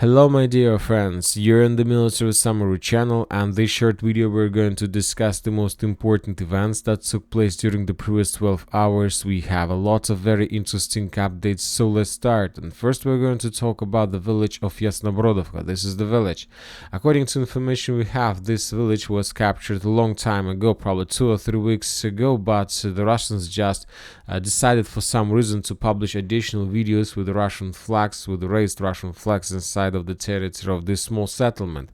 Hello my dear friends, you're in the Military Summary channel, and this short video we're going to discuss the most important events that took place during the previous 12 hours. We have a lot of very interesting updates, so let's start. And first we're going to talk about the village of Yasnobrodovka. This is the village. According to information we have, this village was captured a long time ago, probably 2 or 3 weeks ago, but the Russians just decided for some reason to publish additional videos with the Russian flags, with the raised Russian flags inside of the territory of this small settlement.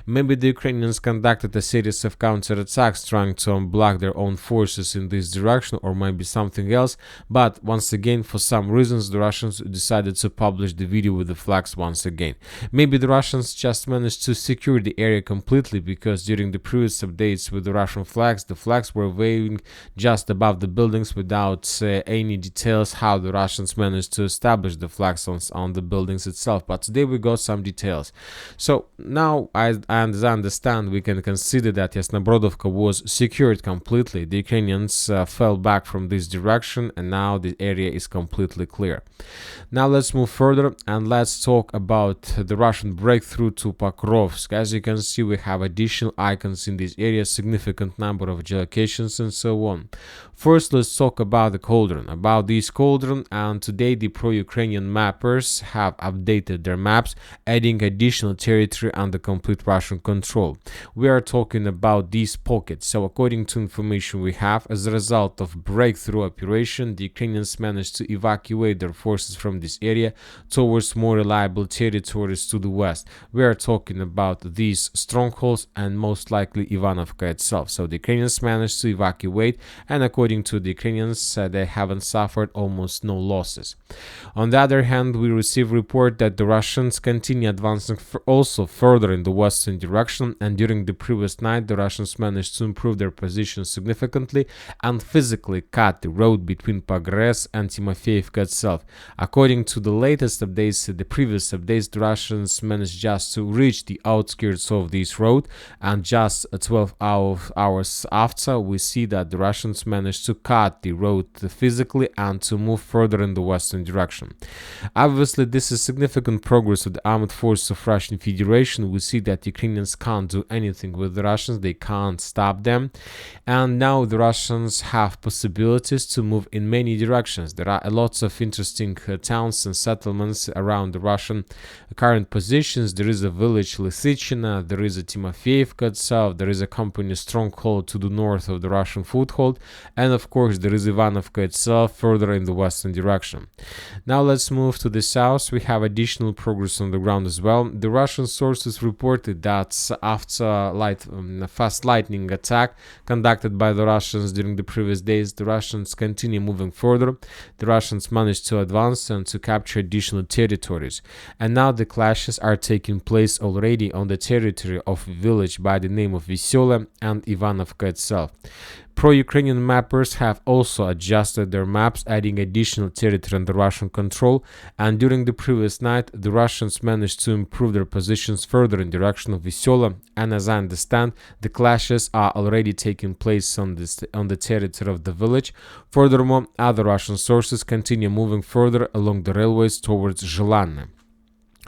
Maybe the Ukrainians conducted a series of counterattacks trying to unblock their own forces in this direction, or maybe something else, but once again, for some reasons, the Russians decided to publish the video with the flags once again. Maybe the Russians just managed to secure the area completely, because during the previous updates with the Russian flags, the flags were waving just above the buildings without any details how the Russians managed to establish the flags on the buildings itself. But today we got some details. So now, as I understand, we can consider that Yasnobrodovka was secured completely. The Ukrainians fell back from this direction, and now the area is completely clear. Now let's move further and let's talk about the Russian breakthrough to Pokrovsk. As you can see, we have additional icons in this area, significant number of geolocations and so on. First, let's talk about the cauldron, and today the pro-Ukrainian mappers have updated their maps, adding additional territory under complete Russian control. We are talking about these pockets. So according to information we have, as a result of breakthrough operation, the Ukrainians managed to evacuate their forces from this area towards more reliable territories to the west. We are talking about these strongholds and most likely Ivanovka itself. So the Ukrainians managed to evacuate, and according to the Ukrainians, they haven't suffered almost no losses. On the other hand, we receive report that the Russians continue advancing also further in the western direction, and during the previous night the Russians managed to improve their position significantly and physically cut the road between Pokrovsk and Timofeevka itself. According to the latest updates, the previous updates, the Russians managed just to reach the outskirts of this road, and just 12 hours after, we see that the Russians managed to cut the road physically and to move further in the western direction. Obviously, this is significant progress of the armed forces of Russian Federation. We see that Ukrainians can't do anything with the Russians, they can't stop them, and now the Russians have possibilities to move in many directions. There are lots of interesting towns and settlements around the Russian current positions. There is a village Lysychina, there is a Timofeevka itself, there is a company stronghold to the north of the Russian foothold, and of course there is Ivanovka itself further in the western direction. Now let's move to the south. We have additional progress on the ground as well. The Russian sources reported that after a fast lightning attack conducted by the Russians during the previous days, the Russians continue moving further. The Russians managed to advance and to capture additional territories, and now the clashes are taking place already on the territory of a village by the name of Vesele and Ivanovka itself. Pro-Ukrainian mappers have also adjusted their maps, adding additional territory under Russian control, and during the previous night, the Russians managed to improve their positions further in direction of Vesele, and as I understand, the clashes are already taking place on the territory of the village. Furthermore, other Russian sources continue moving further along the railways towards Zhelane.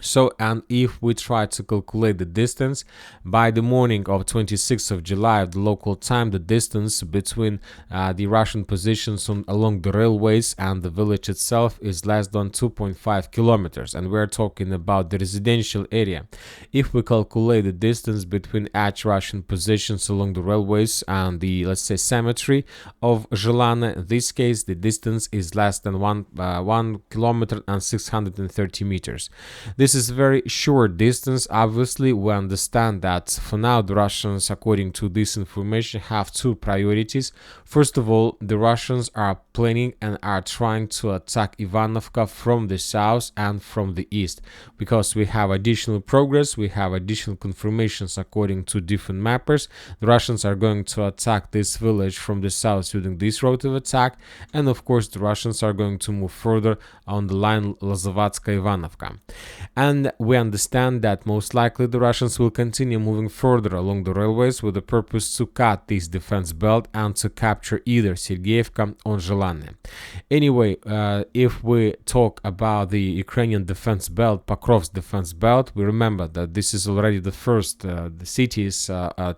So, and if we try to calculate the distance, by the morning of 26th of July of the local time, the distance between the Russian positions along the railways and the village itself is less than 2.5 kilometers, and we're talking about the residential area. If we calculate the distance between each Russian positions along the railways and the, let's say, cemetery of Zhelane, in this case the distance is less than 1 kilometer and 630 meters. This is a very short distance. Obviously, we understand that for now the Russians, according to this information, have two priorities. First of all, the Russians are planning and are trying to attack Ivanovka from the south and from the east, because we have additional progress, we have additional confirmations according to different mappers. The Russians are going to attack this village from the south using this route of attack, and of course the Russians are going to move further on the line Lazovatska-Ivanovka. And we understand that most likely the Russians will continue moving further along the railways with the purpose to cut this defense belt and to capture either Sergeyevka or Zhelanye. Anyway, if we talk about the Ukrainian defense belt, Pokrovsk defense belt, we remember that this is already the first the cities,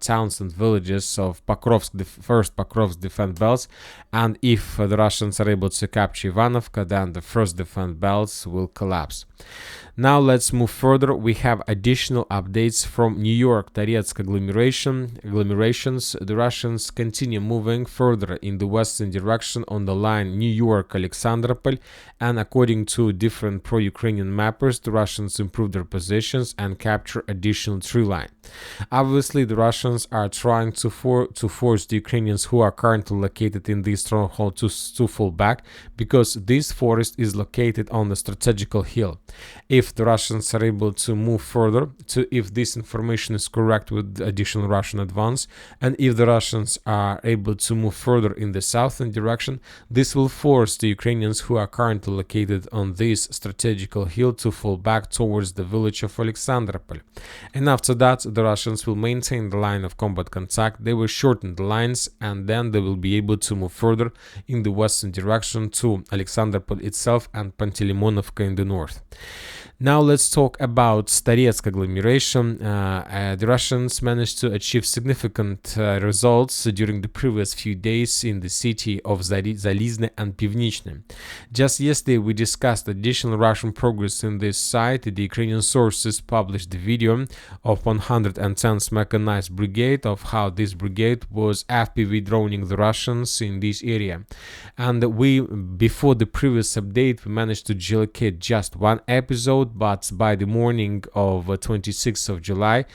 towns and villages of Pokrovsk, the first Pokrovsk defense belts, and if the Russians are able to capture Ivanovka, then the first defense belts will collapse. Now let's move further. We have additional updates from New York Toretsk agglomerations. The Russians continue moving further in the western direction on the line New York-Alexandropol, and according to different pro-Ukrainian mappers, the Russians improve their positions and capture additional tree line. Obviously, the Russians are trying to force the Ukrainians who are currently located in this stronghold to fall back, because this forest is located on the strategical hill. If the Russians are able to move further, if this information is correct with additional Russian advance, and if the Russians are able to move further in the southern direction, this will force the Ukrainians who are currently located on this strategical hill to fall back towards the village of Alexandropol. And after that, the Russians will maintain the line of combat contact, they will shorten the lines, and then they will be able to move further in the western direction to Alexandropol itself and Panteleimonovka in the north. Now let's talk about Toretsk agglomeration. The Russians managed to achieve significant results during the previous few days in the city of Zalizne and Pivnichne. Just yesterday we discussed additional Russian progress in this site. The Ukrainian sources published the video of 110th Mechanized Brigade, of how this brigade was FPV droning the Russians in this area. And before the previous update, we managed to geolocate just one episode, but by the morning of 26th of July,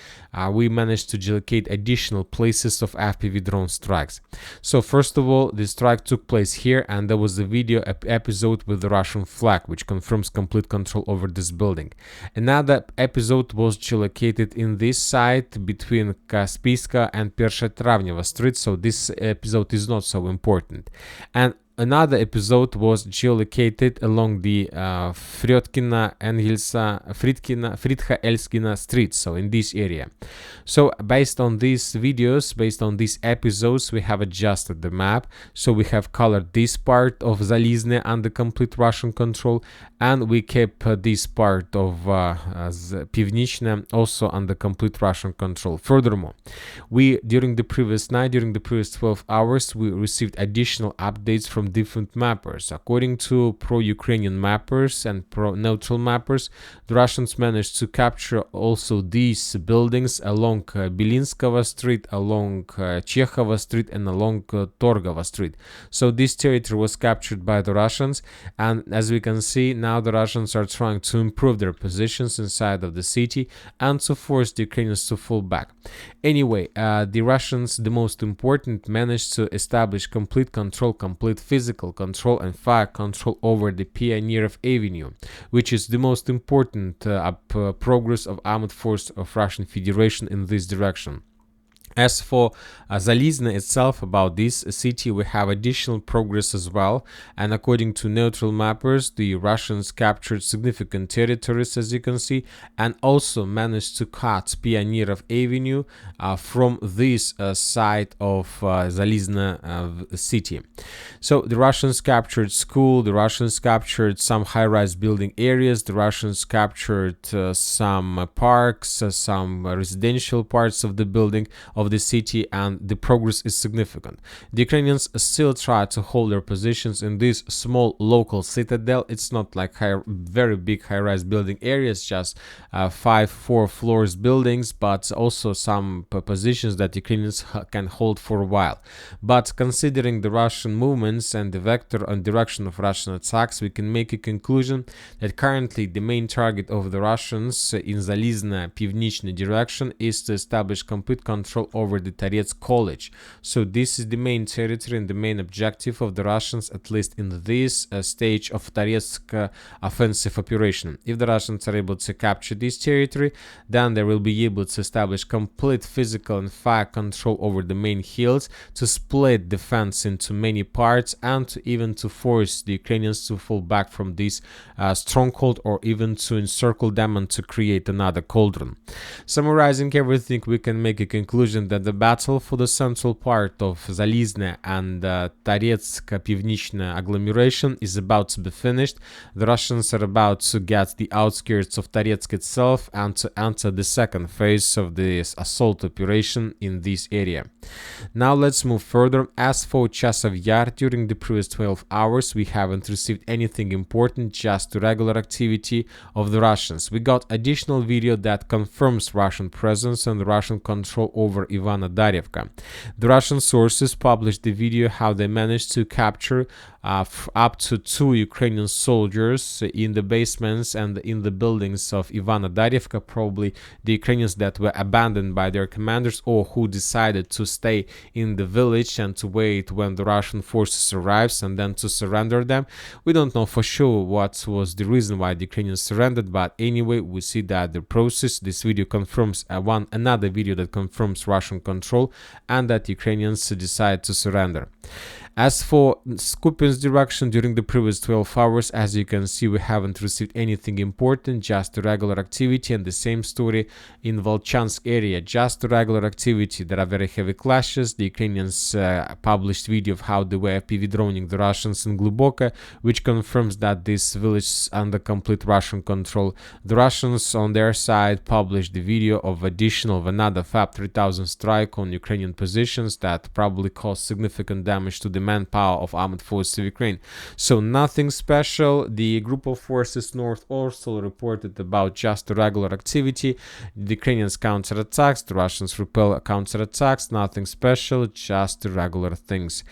we managed to geolocate additional places of FPV drone strikes. So first of all, the strike took place here, and there was a video episode with the Russian flag, which confirms complete control over this building. Another episode was geolocated in this site between Kaspiyska and Pershetravneva Street, so this episode is not so important. And another episode was geolocated along the Fridha-Elskina Street, so in this area. So based on these videos, based on these episodes, we have adjusted the map. So we have colored this part of Zalizne under complete Russian control, and we kept this part of Pivnichne also under complete Russian control. Furthermore, during the previous 12 hours, we received additional updates from different mappers. According to pro-Ukrainian mappers and pro-neutral mappers, the Russians managed to capture also these buildings along Belinskova Street, along Chekhova Street, and along Torgova Street. So this territory was captured by the Russians, and as we can see, now the Russians are trying to improve their positions inside of the city and to force the Ukrainians to fall back. Anyway, the Russians, the most important, managed to establish complete control, complete physical control and fire control over the Pioneer Avenue, which is the most important progress of armed force of Russian Federation in this direction. As for Zalizne itself, about this city, we have additional progress as well, and according to neutral mappers, the Russians captured significant territories, as you can see, and also managed to cut Pioneer Avenue from this side of Zalizne city. So the Russians captured school, the Russians captured some high-rise building areas, the Russians captured some parks, some residential parts of the building of the city, and the progress is significant. The Ukrainians still try to hold their positions in this small local citadel. It's not like very big high-rise building areas, just 4 floors buildings, but also some positions that Ukrainians can hold for a while. But considering the Russian movements and the vector and direction of Russian attacks, we can make a conclusion that currently the main target of the Russians in Zalizne Pivnichne direction is to establish complete control control over the Toretsk college. So this is the main territory and the main objective of the Russians, at least in this stage of Toretsk offensive operation. If the Russians are able to capture this territory, then they will be able to establish complete physical and fire control over the main hills, to split defense into many parts, and even to force the Ukrainians to fall back from this stronghold, or even to encircle them and to create another cauldron. Summarizing everything, we can make a conclusion that the battle for the central part of Zalizne and Toretsk Pivnichne agglomeration is about to be finished. The Russians are about to get the outskirts of Toretsk itself and to enter the second phase of this assault operation in this area. Now let's move further. As for Chasov Yar, during the previous 12 hours we haven't received anything important, just the regular activity of the Russians. We got additional video that confirms Russian presence and Russian control over Ivanovka. The Russian sources published the video how they managed to capture up to 2 Ukrainian soldiers in the basements and in the buildings of Ivanovka, probably the Ukrainians that were abandoned by their commanders or who decided to stay in the village and to wait when the Russian forces arrives and then to surrender them. We don't know for sure what was the reason why the Ukrainians surrendered, but anyway, we see that the process, this video confirms another video that confirms Russian control and that Ukrainians decide to surrender. As for Skupin's direction during the previous 12 hours, as you can see, we haven't received anything important, just the regular activity, and the same story in Volchansk area, just the regular activity. There are very heavy clashes. The Ukrainians published video of how they were FPV droning the Russians in Gluboka, which confirms that this village is under complete Russian control. The Russians on their side published the video of another FAB 3000 strike on Ukrainian positions that probably caused significant damage to the manpower of armed forces of Ukraine. So nothing special. The group of forces north also reported about just the regular activity. The Ukrainians counterattacks, the Russians repel counterattacks, nothing special, just the regular things.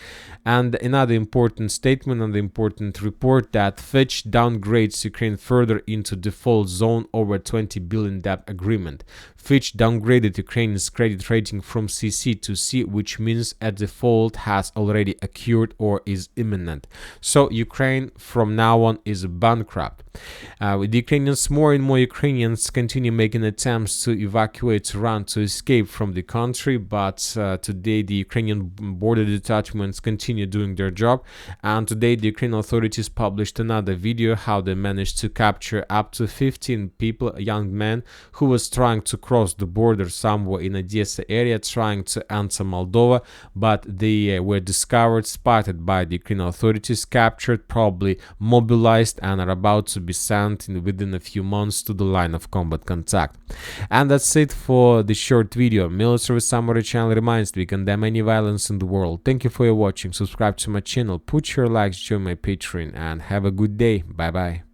And another important statement and the important report that Fitch downgrades Ukraine further into default zone over 20 billion debt agreement. Fitch downgraded Ukraine's credit rating from CC to C, which means a default has already occurred or is imminent. So Ukraine from now on is bankrupt. With the Ukrainians, more and more Ukrainians continue making attempts to evacuate, to run, to escape from the country, but today the Ukrainian border detachments continue doing their job, and today the Ukrainian authorities published another video how they managed to capture up to 15 people, young men, who was trying to cross the border somewhere in Odessa area, trying to enter Moldova, but they were discovered, spotted by the Ukrainian authorities, captured, probably mobilized, and are about to be sent within a few months to the line of combat contact. And that's it for the short video. Military Summary channel reminds we condemn any violence in the world. Thank you for your watching. Subscribe to my channel, put your likes, join my Patreon, and have a good day. Bye bye.